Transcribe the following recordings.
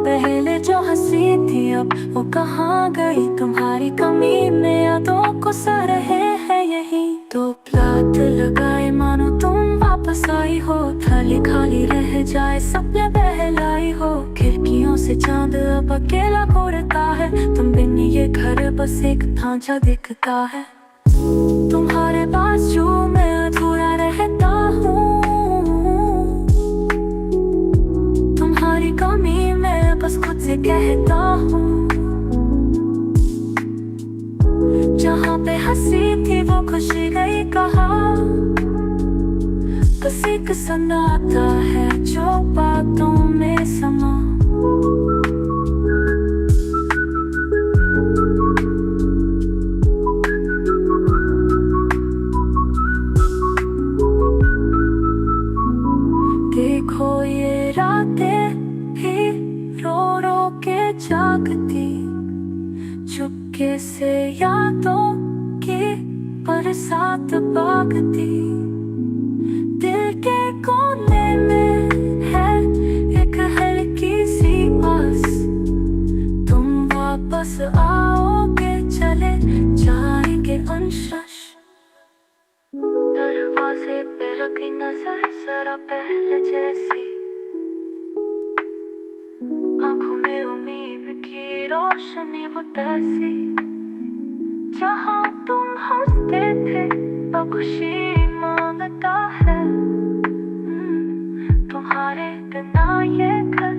पहले जो हंसी थी अब वो कहाँ गई। तुम्हारी कमी में यादों को सा रहे हैं यही। तो रात लगाए मानो तुम वापस आई हो। थाली खाली रह जाए सपने बहलाई हो। खिड़कियों से चांद अब अकेला घूरता है। तुम बिन ये घर बस एक ढांचा दिखता है। तुम्हारे पास जो मैं अधूरा रहता हूँ। तुम्हारी कमी मैं बस खुद से कहता हूँ। जहाँ पे हंसी थी वो खुशी गई कहाँ। बस एक सन्नाटा है जो बातों में समा। देखो ये रातें ही रो रो के जागती। चुपके से यादों की बरसात भागती। दिल के कोने में है एक हल्की सी आस। तुम वापस आओगे चले जाएंगे अंश। दरवाजे पे रखी नजर जरा पहले जैसी। आंखों में उम्मीद की रोशनी वो तैसी। जहाँ तुम हंसते थे वो खुशी मांगता है। तुम्हारे बिना ये घर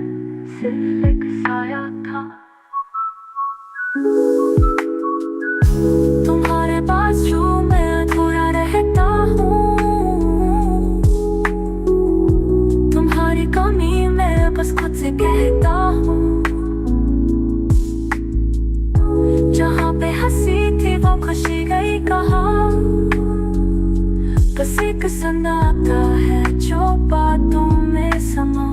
सिर्फ एक साया था। तुम्हारे पास जो मैं अधूरा रहता हूँ। तुम्हारी कमी मैं बस खुद से कहता हूँ। जहाँ पे हंसी थी वो खुशी गई कहाँ। बस एक सन्नाटा है जो बातों में समा।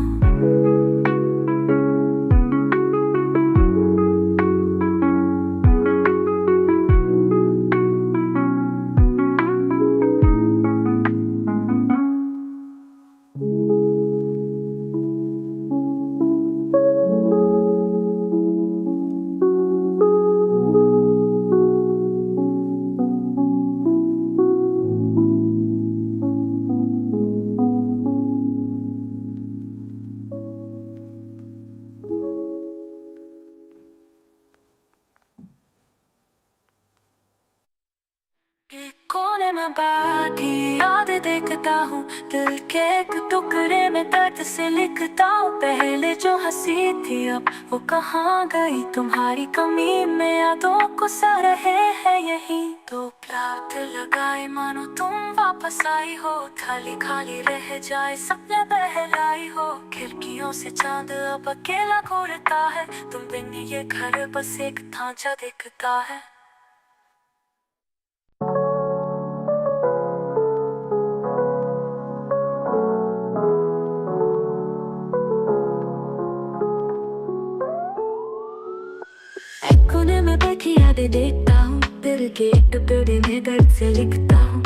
कोने में बैठी याद देखता हूँ। दिल के एक टुकड़े में दर्द से लिखता हूँ। पहले जो हंसी थी अब वो कहाँ गई। तुम्हारी कमी में यादों को सा रहे हैं यही। तो रात लगाए मानो तुम वापस आई हो। थाली खाली रह जाए सपने बहलाई हो। खिड़कियों से चांद अब अकेला घूरता है। तुम बिन ये घर बस एक ढांचा दिखता है। कोने में बैठी यादें देखता हूँ। दिल के टुकड़े में दर्द से लिखता हूँ।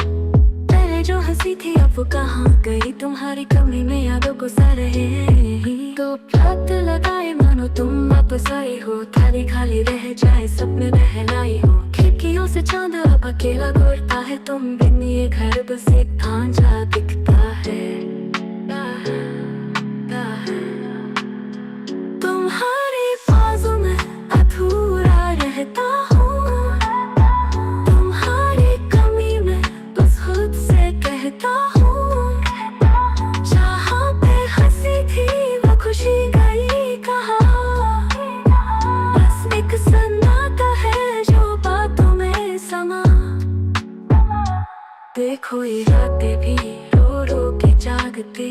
पहले जो हंसी थी अब वो कहाँ गई। तुम्हारी कमी में यादों को सा रहे हैं। तो रात लगाए मानो तुम वापस आई हो। थाली खाली रह जाए सपने बहलाई हो। खिड़कियों से चांद अब अकेला घूरता है। तुम बिन ये घर बस एक ढांचा दिखता है। तुम्हारी बाजू में अधूरा रहता हूँ। तुम्हारी कमी में बस खुद से कहता हूँ। जहाँ पे हंसी थी वो खुशी गई कहाँ। बस एक सन्नाटा है जो बातों में समा। देखो ये रातें भी रो रो के जागती।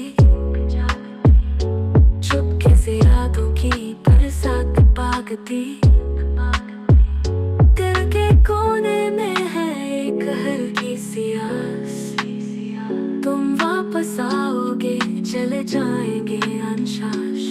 चुपके से यादों की बरसात भागती। दिल के कोने में है एक हल्की सी आस। तुम वापस आओगे चले जाएंगे अंशाश।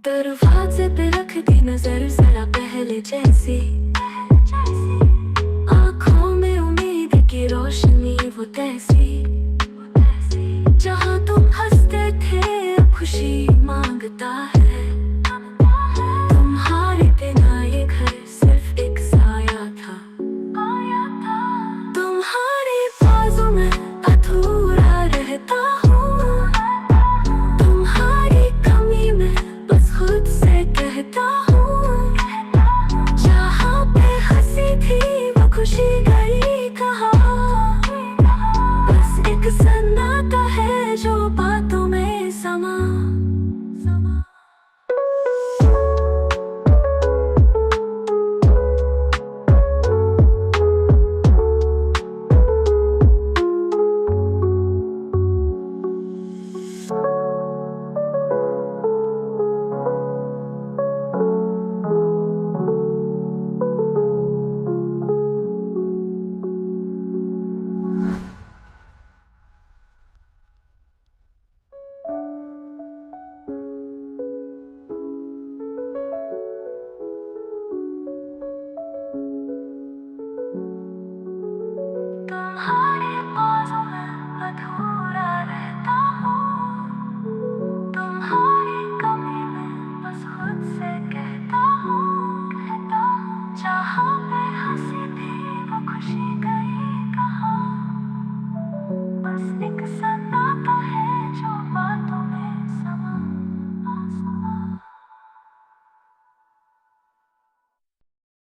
दरवाजे पे रख दी नजर जरा पहले जैसी, आंखों में उम्मीद की रोशनी वो तैसी, जहाँ तुम हंसते थे अब खुशी मांगता है। तुम्हारे बिना ये घर सिर्फ एक साया था, तुम्हारी बाजू में अधूरा रहता हूँ, तुम्हारी कमी में बस खुद से कहता हूँ, जहाँ पे हंसी थी वो खुशी गई कहाँ। बस एक सन्नाटा है जो बातों में समा। तुम्हारी बाजू में अधूरा रहता हूँ, तुम्हारी कमी में बस खुद से कहता हूँ, जहाँ पे हंसी थी वो खुशी गई कहाँ। बस एक